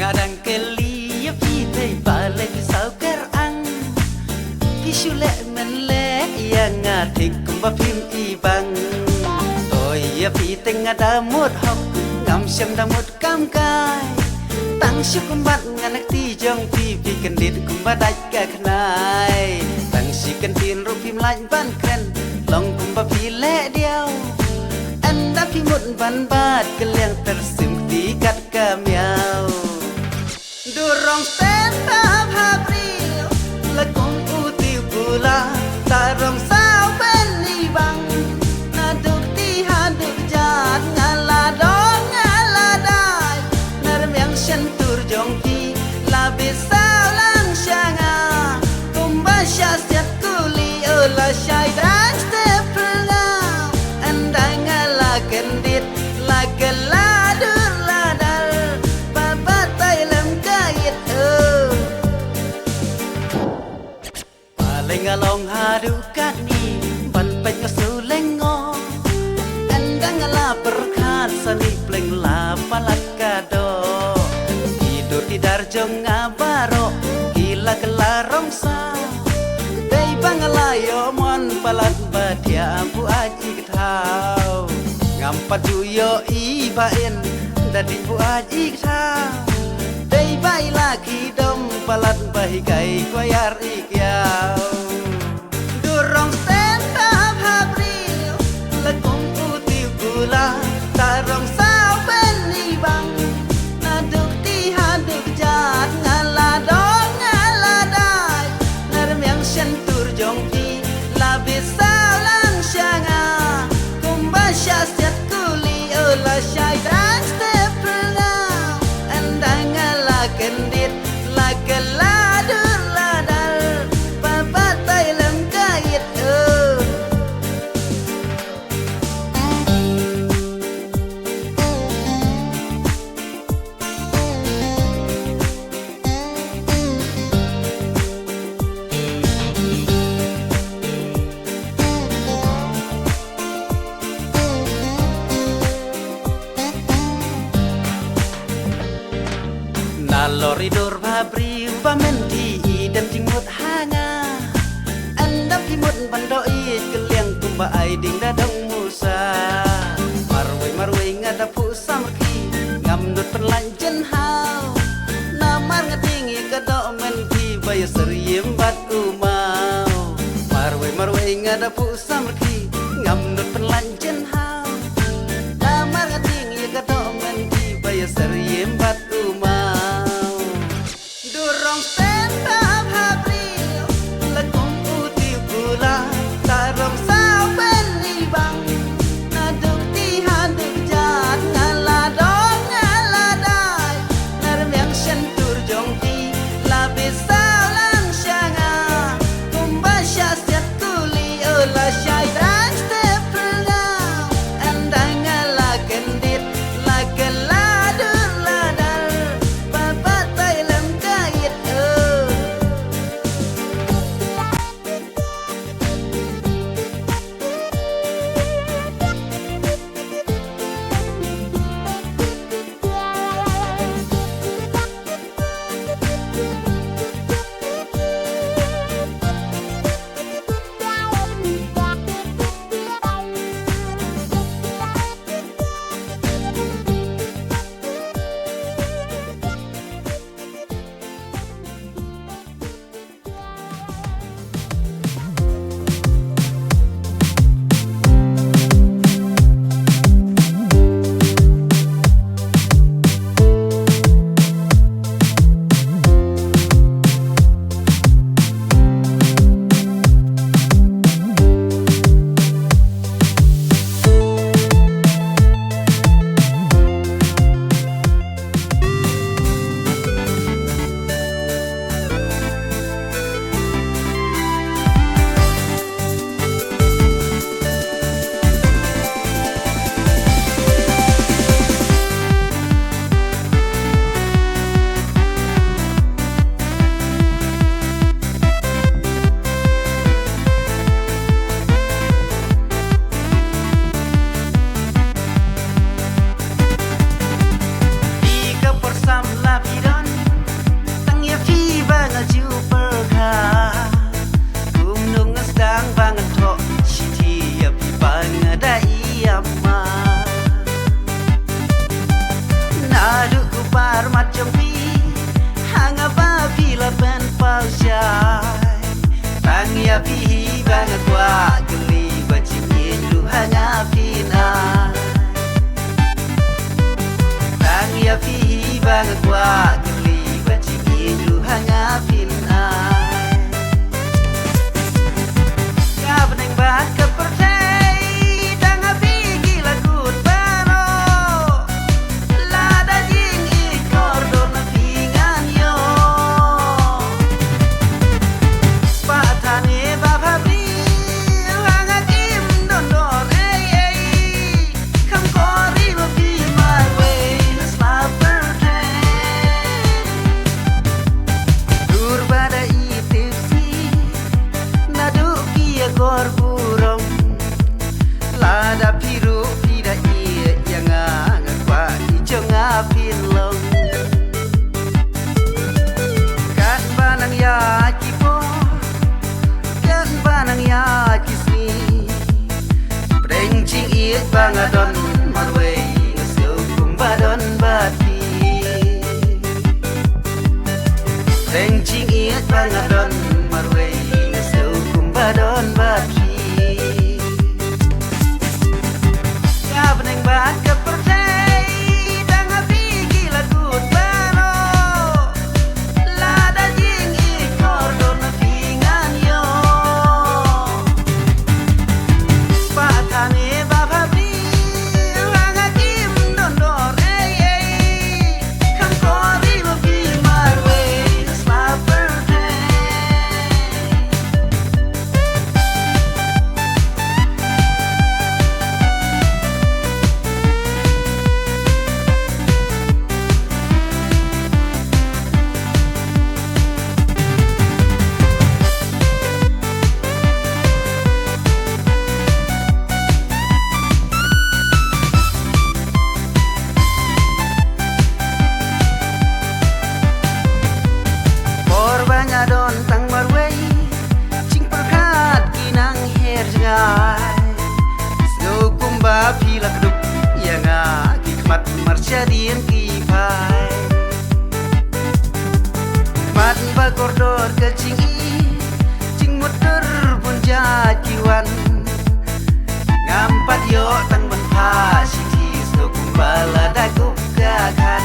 Kadang kali ya pitai balik pisau kerang Pisule menle yang ngatik kumba pim ibang Oh ya pitai ngadamut hok ngam syam damut kam kai Tang syuk kumbat nganak ti jong pipi kendit kumba daj ka knai Tang si kentin rupim lạnh ban kren long kumba pile diao Anda pimut ban bat keliang tersimti kat kamiau Durong tetap habril Lekong utiu pula Tarong sao beni bang Naduk ti haduk jat Ngaladong ngaladai Nerem yang sentur jongki Labis sao lang syanga Kumba syasiat kuli Ola syai dan step pelangau Andai ngala kendit Lageladur ladal Babatai lem kait Paling along hadu kani Ban pek ngasu lengo Andang ngala berkat Sani pleng la palat kado Tidur tidar jong ngabaro Gila kelarong sa Day bangalayo mon palat badia bu aji ketau Ngampat juyo ibain Dadi bu aji ketau Day bai lagi dom palat bahigai koyar ikyau Durong tetap habril Lekong utiu gula Tarong sao beni bang Naduk ti haduk jat Ngaladong ngaladai Nerem yang sentur jongki Labis sao lang syanga Kumba syasiat kuli Ola syai dan step pelangau Andai ngala kendit Lageladur ladal Babatai lem kait Nalori dur babri bamenti dan timut hanga Andam timut bandoi keliang kumba aiding dadang musa Marwe ngada pusa merki ngamnut perlanjen hau Namar ngetingi kadok menti bayar seriem bat umau Marwe ngada pusa merki ngamnut perlanjen hau Namar ngetingi kadok menti bayar seriem bat umau Durong tetap habril Lekong utiu gula Tarong sao beni bang Naduk ti haduk jat Ngaladong ngaladai Nerem yang sentur jongki Labis sao lang syanga Kumba syasiat kuli Ola syai ya pihi banget wa geli bacingin lu hanya pina Tang ya pihi banget wa geli bacingin lu hanya pina Ya beneng bat kepercay tang api gila gut bano Lada jing ikor dor na pingan yo Patane bababri wanga kim don don Come kori will be my way that's my birthday Dur bada itipsi nadu kia kor burong Lada piru pida iya yang ngakwa ijo ngapin long Kan banang ya kipo Kan banang ya kisni Prencing iet bangadon marway Ngasyo kumbadon bati Prencing iet bangadon marway Ngasyo kumbadon bati Ya beneng bat kepercay Tang api gila gut bano Lada jing ikor don na pingan yo Patane bababri wanga kim don don Come kori will be my way that's my birthday Korbannya don tang marway Cing perkat kinang her jengai Snow kumba pila keduk Yang hikmat marsyadin kipai Mat bakordor ke cing Cing muter pun jakiwan Ngampat yo tang benpa Siti snow kumba lada kukakan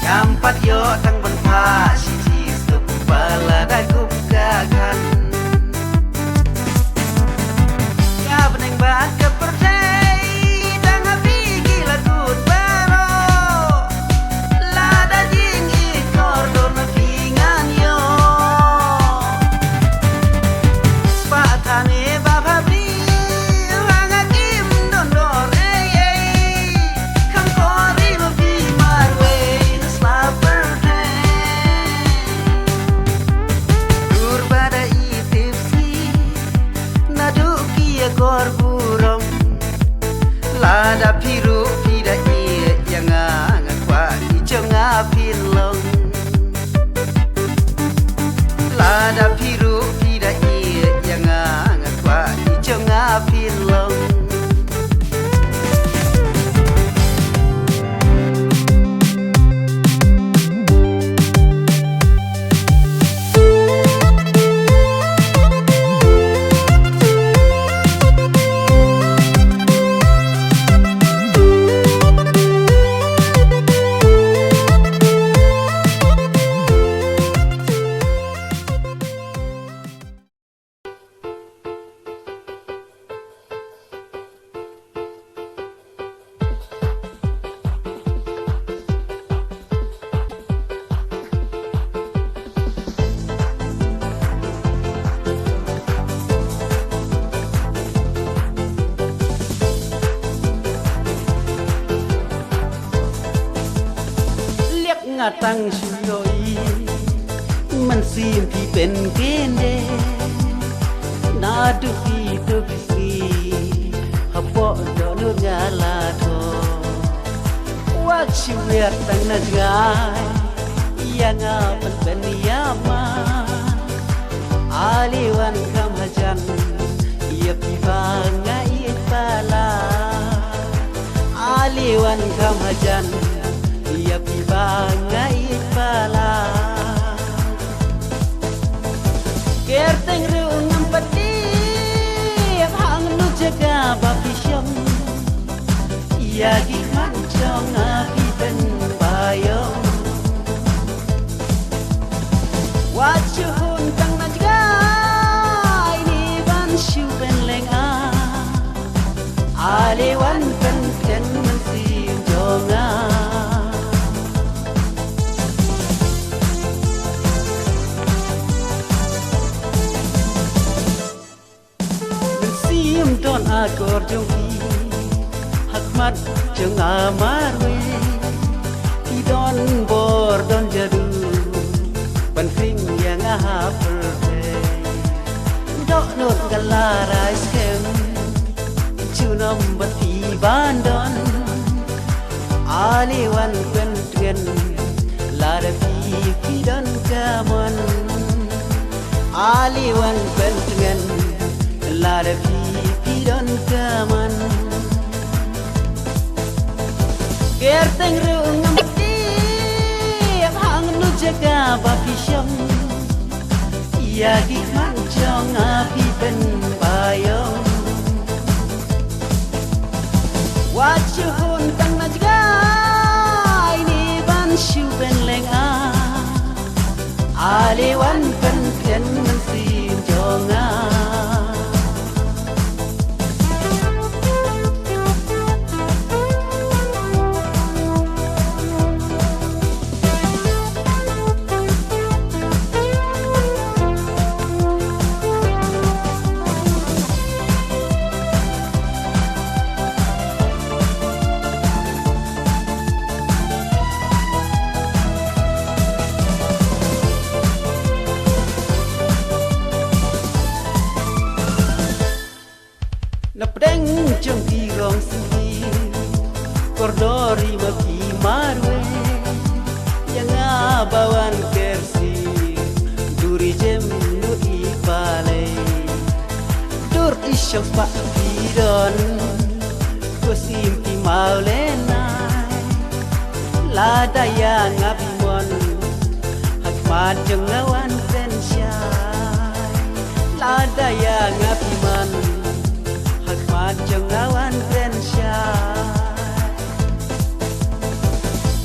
Ngampat yo tang benpa Siti snow kumba lada kukakan Ya beneng bat kepercay Tang api gila gut bano Lada jing ikor dor na pingan yo Patane bababri wanga kim don don Come kori will be my way that's my birthday Dur bada itipsi nadu kia kor burong Lada piru pida iya yang ngakwa ijo ngapin long Lada piru pida iya yang ngakwa ijo ngapin long Tang suyoi man sim pi pen kende nadu pi to kisi hapo do nur nyala tho wak siwet tang nagai yang apan pen yama aliwan kam hajan ia pi banga ia pala aliwan kam hajan ia pi banga ia pala Yagi mancong api ben bayong Wajuhun kang najgai ni ban shu ben leng a Alewan ben ken men sim jonga Men sim don agor jong Hakmat jeng amarwe Idon bor don jadu Ban kring yang ahaperte Dok not galara iskem Chunam bati bandon Aliwan kwen Lada fi don kaman Aliwan kwen Lada fi don kaman Gerteng rung ngamati hang nu jaga bapi syam Yagi mancong api ben bayong Wajuhun kang najgai ni ban shu ben leng a Alewan ben ken men sim jonga Napdeng jong tirong sendiri Kordori mapi marwe Yang abawan kersi Duri jem nu ipale Dur isyong pak pidon Kusim pi maulenai Lada yang abimon Hakmat jong lawan pensyai Lada yang abimon Macam lawan pensyai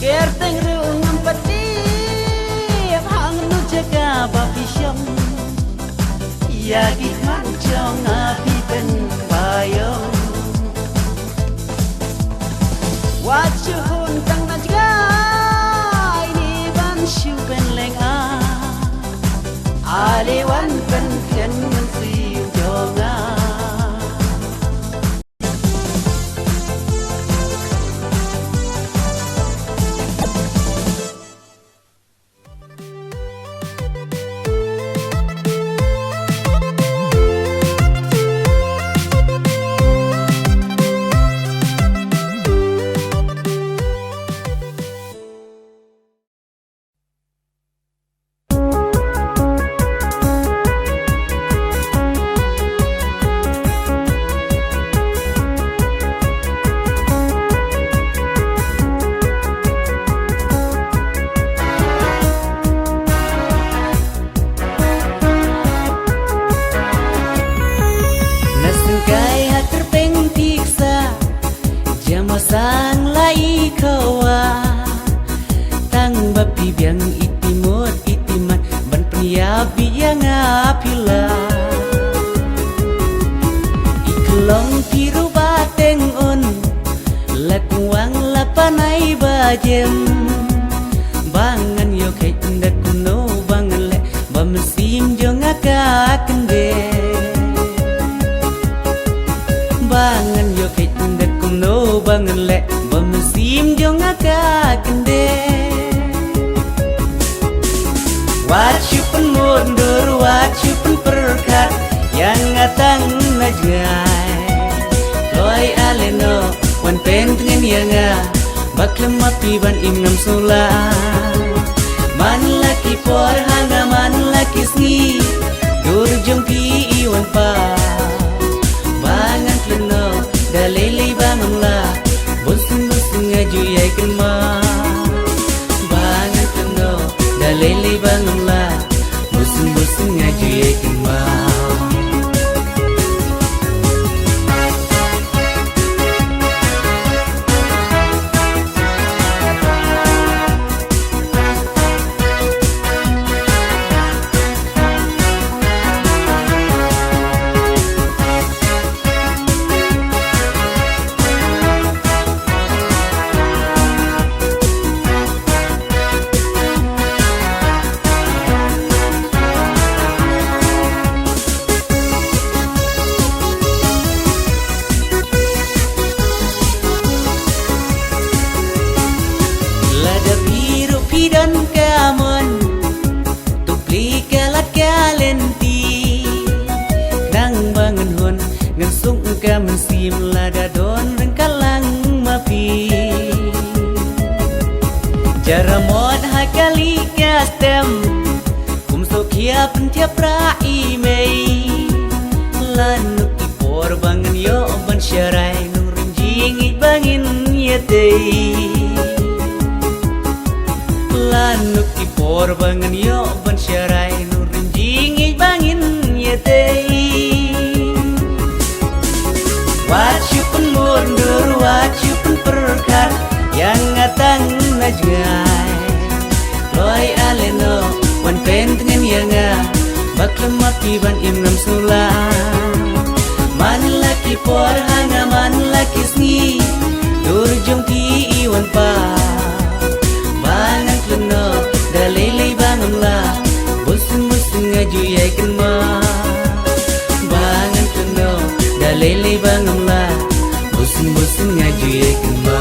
Gerteng rung empati hang nu jaga bapi syam Yagi mancong api ben bayong Wajuhun kang najgai ni ban shu ben leng a Alewan ben ken men sim jonga Sang lai kawa Tang bapi biang itimut itiman Ban pria biang apila Iklong piru bateng on Lakuang lapanay bajem Bangan yo kay tindak kuno bangan le Bamasim jo ngakakende Bangan yo kay tindak kuno bangan le Bamasim jo ngakakende Wachupan mundur wachupan perkat Yang ngatang najai Loy aleno wan pen dengan yanga Baklam api ban imnam sula Man laki por hanga man laki sngi Dur jong pi iwan pa Bangan kleno dalele bangang la Busung ngaju yai kenma Bangan kleno dalele bangang la Busung ngaju yai kenma dan kamon tupli kalat kalenti nang bangun hon ngan sung ka mensim lada don rengkalang mapi cara mod hakali kastem kum sokia pentia pra imei lanuk ipor bangun yo ban syarai nung rinjing bangin yetei lanuk ipor bangun yo ban syarai nung rinjing bangin yetei wajibun mundur wajibun perkat yang ngatang najgai loy aleno wan pen dengan yanga baklam mapi ban imnam sula man laki por hanga man laki sngi dur jong ti iwan pa bangan kleno dalele bangam la busun busun ngaju yai kenma bangan kleno dalele bangam la busun busun ngaju yai kenma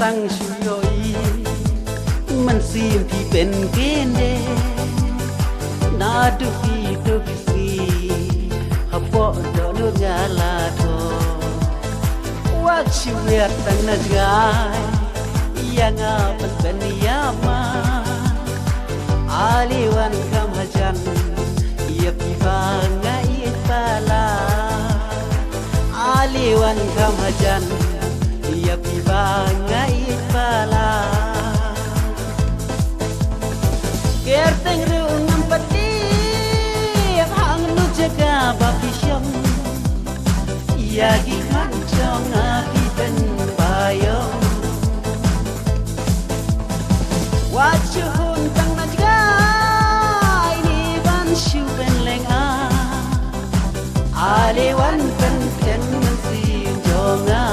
ตั้งชุยอยมันซีมพี่เป็นเกณฑ์เดนาดุกีดุกซีฮับปอดอนุญาลาโทว่าชีวิตตั้งนัดกายยังเป็นยามาอาลีวันคำฮัจันya pibangai pala aliwan kamajan ya pibangai pala kerteng rungam pati hang nu jaga bapisyam ya giman chong api ben bayong wachuhun tang najga aliwan penten mensim jonga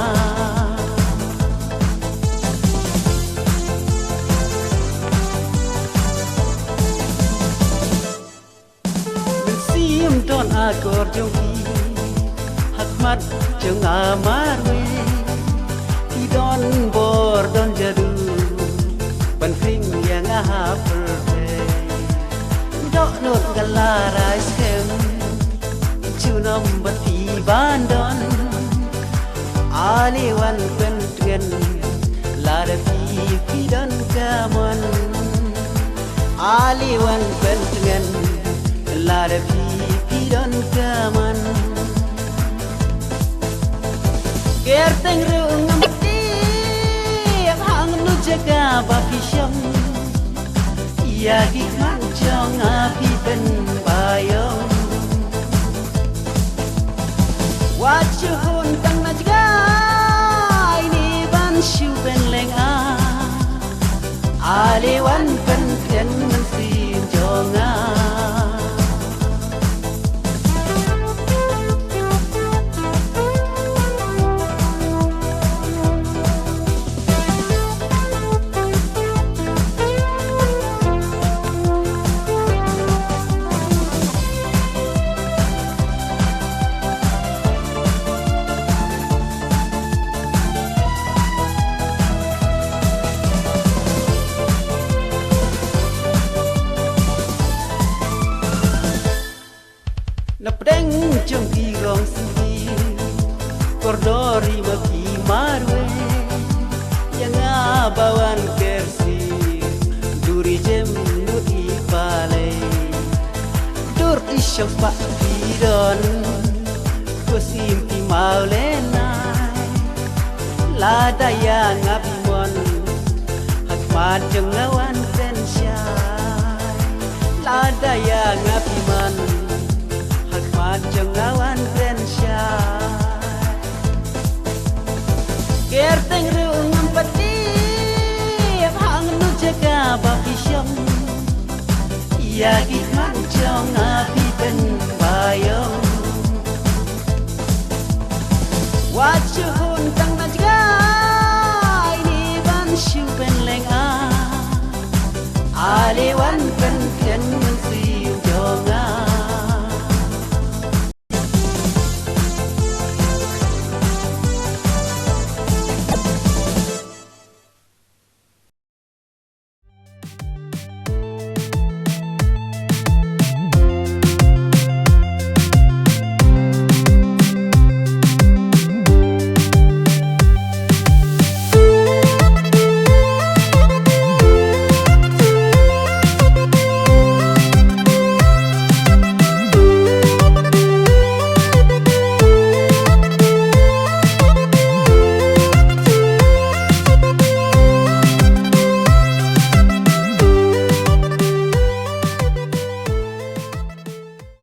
mensim don akor jongi hakmat jonga marwe ti don bor don jadu ban kring yang haperte dok not galara skem chunam bati bandon aliwan pentgen lada pi don kaman aliwan pentgen lada pi don kaman kerteng rungam bati hang nu jaga bapisyam ya gikman jong api ben bayong wachuhun tang najga ini ban shu ben leng aliwan penten mensin jonga napdeng jong ki rong si kordori mapi marwe yang abawan kersi duri jem nuri pale dur isyam pak bidon kosim pi maulena lada yang abimon hakmat jong lawan tensyai lada yang abiman jangawan pensyai kerteng rungam pati hang nu jaga bapisyam ya gikman jong api ben bayong wachuhun tang